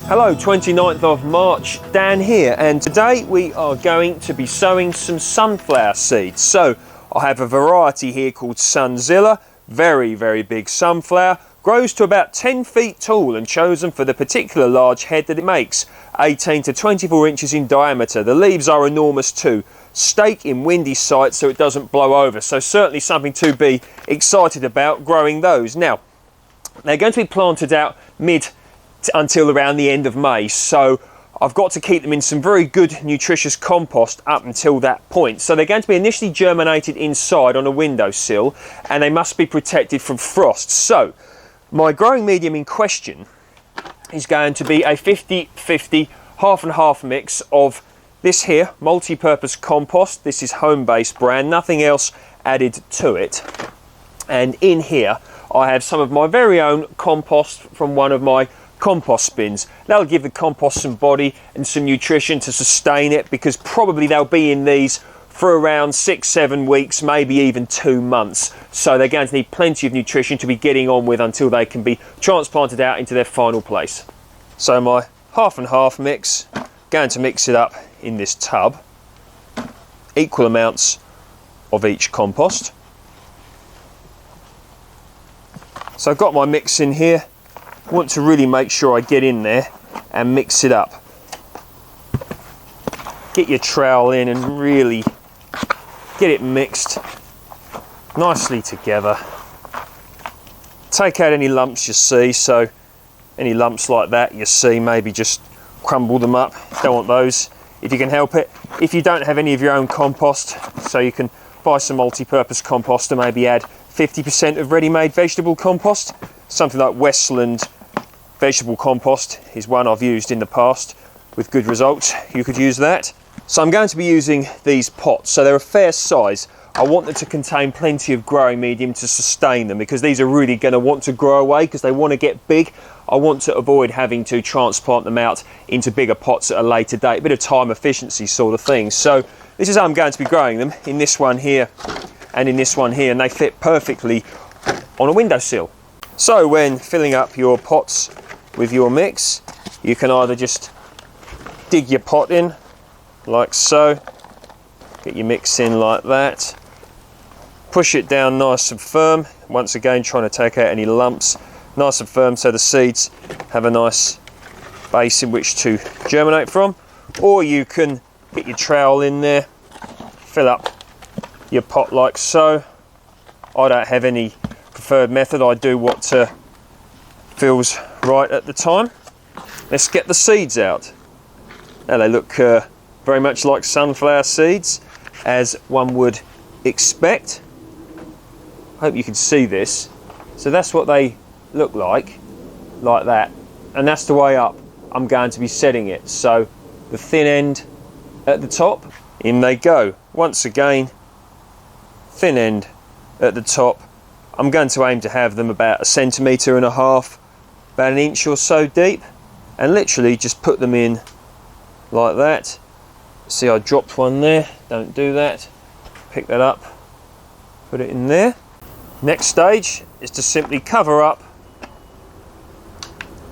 Hello, 29th of March, Dan here, and today we are going to be sowing some sunflower seeds. So I have a variety here called Sunzilla, very big sunflower, grows to about 10 feet tall and chosen for the particular large head that it makes, 18 to 24 inches in diameter. The leaves are enormous too, stake in windy sites so it doesn't blow over, so certainly something to be excited about growing those. Now, they're going to be planted out until around the end of May, so I've got to keep them in some very good nutritious compost up until that point. So they're going to be initially germinated inside on a windowsill, and they must be protected from frost. So my growing medium in question is going to be a 50-50 half and half mix of this here multi-purpose compost. This is home-based brand, nothing else added to it. And in here I have some of my very own compost from one of my compost bins. That'll give the compost some body and some nutrition to sustain it, because probably they'll be in these for around 6-7 weeks, maybe even 2 months. So they're going to need plenty of nutrition to be getting on with until they can be transplanted out into their final place. So my half and half mix, going to mix it up in this tub, equal amounts of each compost. So I've got my mix in here. Want to really make sure I get in there and mix it up. Get your trowel in and really get it mixed nicely together. Take out any lumps you see, so any lumps like that you see, maybe just crumble them up. Don't want those if you can help it. If you don't have any of your own compost, so you can buy some multi-purpose compost and maybe add 50% of ready-made vegetable compost. Something like Westland vegetable compost is one I've used in the past with good results. You could use that. So I'm going to be using these pots, so they're a fair size. I want them to contain plenty of growing medium to sustain them, because these are really going to want to grow away because they want to get big. I want to avoid having to transplant them out into bigger pots at a later date, a bit of time efficiency sort of thing. So this is how I'm going to be growing them, in this one here and in this one here, and they fit perfectly on a windowsill. So when filling up your pots with your mix, you can either just dig your pot in like so, get your mix in like that, push it down nice and firm, once again trying to take out any lumps, nice and firm so the seeds have a nice base in which to germinate from. Or you can get your trowel in there, fill up your pot like so. I don't have any preferred method, I do what feels right at the time. Let's get the seeds out. Now they look very much like sunflower seeds, as one would expect. I hope you can see this. So that's what they look like that, and that's the way up I'm going to be setting it. So the thin end at the top, in they go. Once again, thin end at the top. I'm going to aim to have them about 1.5 centimetres, about 1 inch or so deep, and literally just put them in like that. See, I dropped one there, don't do that. Pick that up, put it in there. Next stage is to simply cover up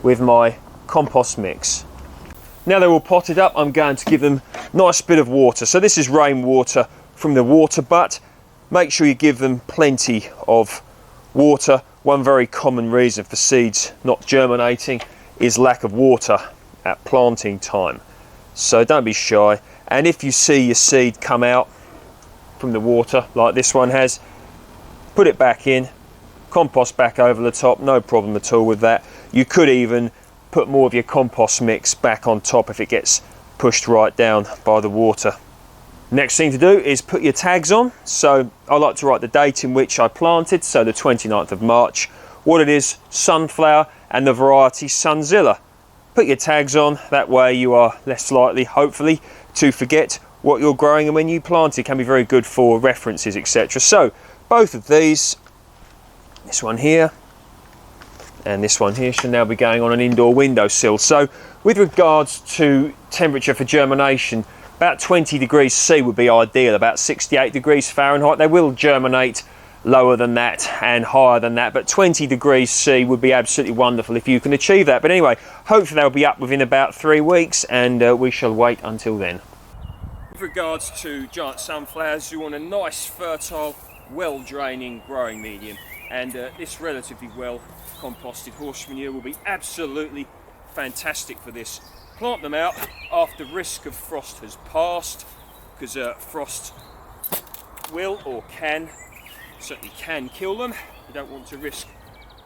with my compost mix. Now they're all potted up, I'm going to give them a nice bit of water. So this is rainwater from the water butt. Make sure you give them plenty of water. One very common reason for seeds not germinating is lack of water at planting time. So don't be shy. And if you see your seed come out from the water like this one has, put it back in, compost back over the top, no problem at all with that. You could even put more of your compost mix back on top if it gets pushed right down by the water. Next thing to do is put your tags on. So I like to write the date in which I planted, so the 29th of March, what it is, sunflower, and the variety Sunzilla. Put your tags on, that way you are less likely, hopefully, to forget what you're growing, and when you plant it can be very good for references, etc. So both of these, this one here and this one here, should now be going on an indoor windowsill. So with regards to temperature for germination, about 20 degrees C would be ideal, about 68 degrees Fahrenheit. They will germinate lower than that and higher than that, but 20 degrees C would be absolutely wonderful if you can achieve that. But anyway, hopefully they'll be up within about 3 weeks, and we shall wait until then. With regards to giant sunflowers, you want a nice, fertile, well-draining growing medium, and this relatively well composted horse manure will be absolutely fantastic for this. Plant them out after risk of frost has passed, because frost will or can, certainly can, kill them. You don't want to risk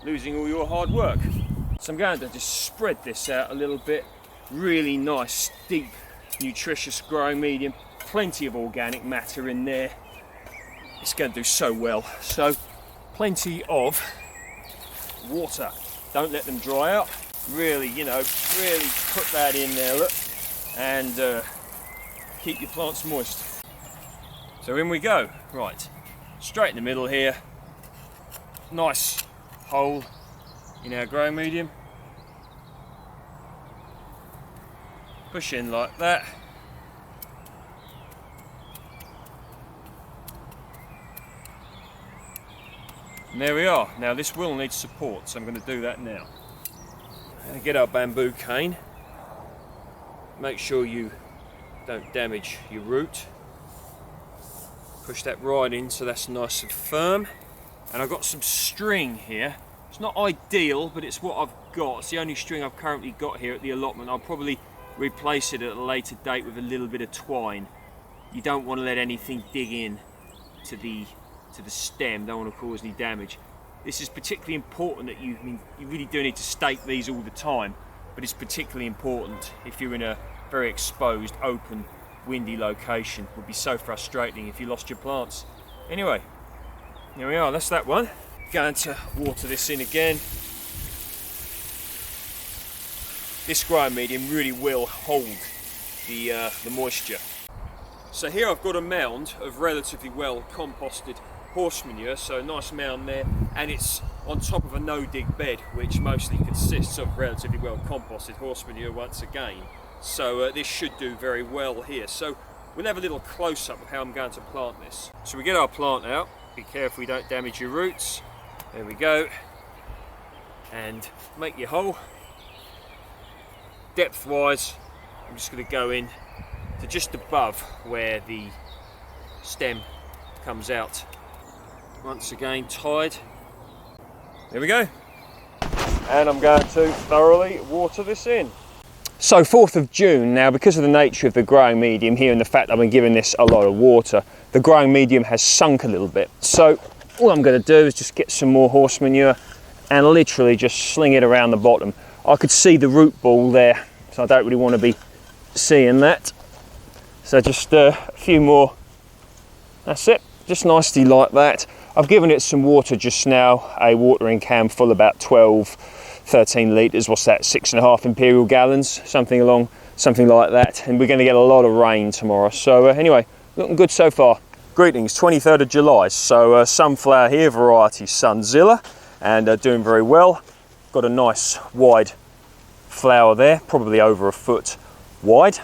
losing all your hard work. So I'm going to just spread this out a little bit. Really nice, deep, nutritious growing medium. Plenty of organic matter in there. It's going to do so well. So plenty of water. Don't let them dry out. Really, you know, really put that in there, look, and keep your plants moist. So in we go. Right, straight in the middle here. Nice hole in our growing medium. Push in like that. And there we are. Now this will need support, so I'm going to do that now. Get our bamboo cane. Make sure you don't damage your root. Push that right in so that's nice and firm. And I've got some string here. It's not ideal, but it's what I've got. It's the only string I've currently got here at the allotment. I'll probably replace it at a later date with a little bit of twine. You don't want to let anything dig in to the stem. Don't want to cause any damage. This is particularly important that you really do need to stake these all the time, but it's particularly important if you're in a very exposed, open, windy location. It would be so frustrating if you lost your plants. Anyway, here we are, that's that one. Going to water this in again. This growing medium really will hold the moisture. So here I've got a mound of relatively well composted horse manure, so a nice mound there, and it's on top of a no-dig bed, which mostly consists of relatively well composted horse manure once again. So this should do very well here. So we'll have a little close-up of how I'm going to plant this. So we get our plant out. Be careful you don't damage your roots. There we go. And make your hole. Depth-wise, I'm just going to go in to just above where the stem comes out. Once again tied. There we go. And I'm going to thoroughly water this in. So 4th of June now, because of the nature of the growing medium here and the fact I've been giving this a lot of water, the growing medium has sunk a little bit. So all I'm going to do is just get some more horse manure and literally just sling it around the bottom. I could see the root ball there, so I don't really want to be seeing that. So just a few more. That's it, just nicely like that. I've given it some water just now, a watering can full, about 13 litres, what's that, 6.5 imperial gallons, something like that. And we're going to get a lot of rain tomorrow. So anyway, looking good so far. Greetings, 23rd of July. So sunflower here, variety Sunzilla, and doing very well. Got a nice wide flower there, probably over a foot wide.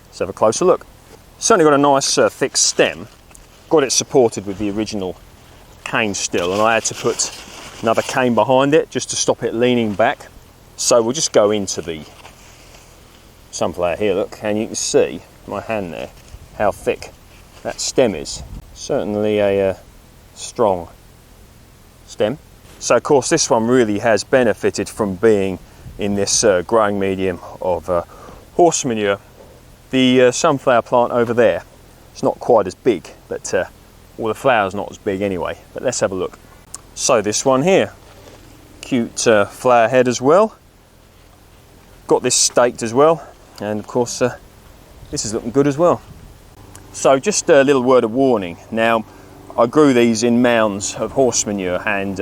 Let's have a closer look. Certainly got a nice thick stem. Got it supported with the original cane still, and I had to put another cane behind it just to stop it leaning back. So we'll just go into the sunflower here, look, and you can see my hand there how thick that stem is. Certainly a strong stem. So of course this one really has benefited from being in this growing medium of horse manure. The sunflower plant over there, it's not quite as big, but well, the flower's not as big anyway. But let's have a look. So this one here, cute flower head as well. Got this staked as well, and of course this is looking good as well. So just a little word of warning. Now I grew these in mounds of horse manure, and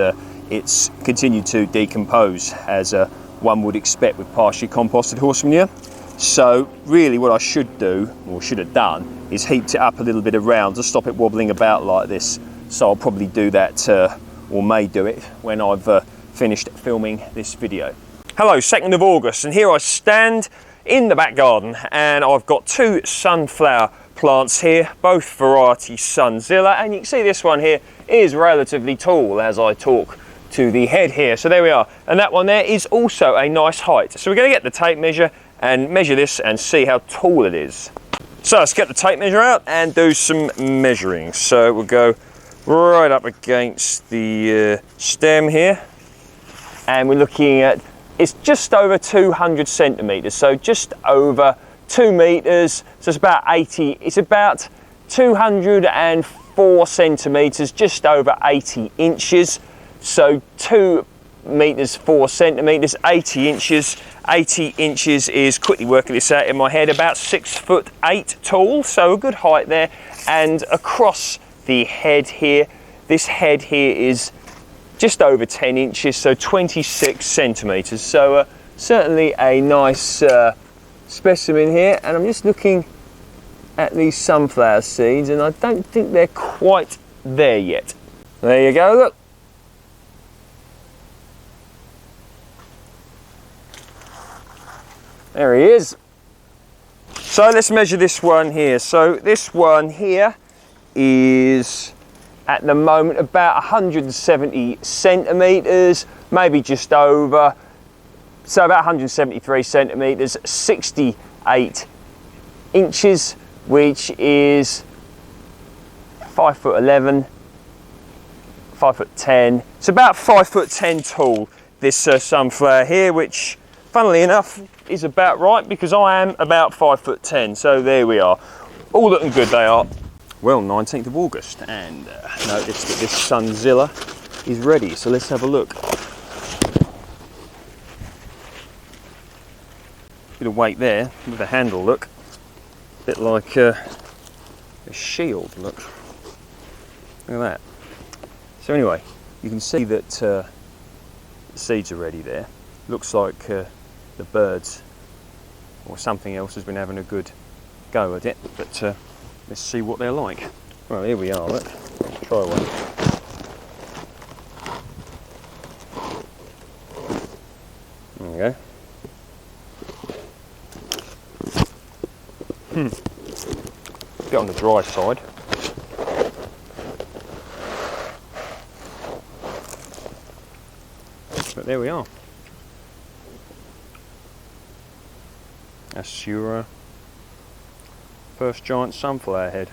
it's continued to decompose as one would expect with partially composted horse manure. So really what I should do, or should have done, is heaped it up a little bit around to stop it wobbling about like this. So I'll probably do that, or may do it, when I've finished filming this video. Hello, 2nd of August, and here I stand in the back garden, and I've got 2 sunflower plants here, both variety Sunzilla, and you can see this one here is relatively tall as I talk to the head here. So there we are, and that one there is also a nice height. So we're going to get the tape measure and measure this and see how tall it is. So let's get the tape measure out and do some measuring. So we'll go right up against the stem here, and we're looking at, it's just over 200 centimeters, so just over 2 meters. So it's about 204 centimeters, just over 80 inches. So 2 meters 4 centimeters, 80 inches. 80 inches is, quickly working this out in my head, about 6'8" tall, so a good height there. And across the head here, this head here is just over 10 inches, so 26 centimeters. So certainly a nice specimen here. And I'm just looking at these sunflower seeds, and I don't think they're quite there yet. There you go, look. There he is. So let's measure this one here. So this one here is at the moment about 170 centimeters, maybe just over. So about 173 centimeters, 68 inches, which is 5'11", 5'10". It's about 5'10" tall, this sunflower here, which funnily enough is about right, because I am about 5'10", so there we are. All looking good they are. Well, 19th of August, and notice that this Sunzilla is ready, so let's have a look. Bit of weight there with the handle, look. A bit like a shield, look. Look at that. So anyway, you can see that the seeds are ready there. Looks like the birds or something else has been having a good go at it, but let's see what they're like. Well, here we are, look. Let's try one. There we go. Bit on the dry side. But there we are. That's your first giant sunflower head.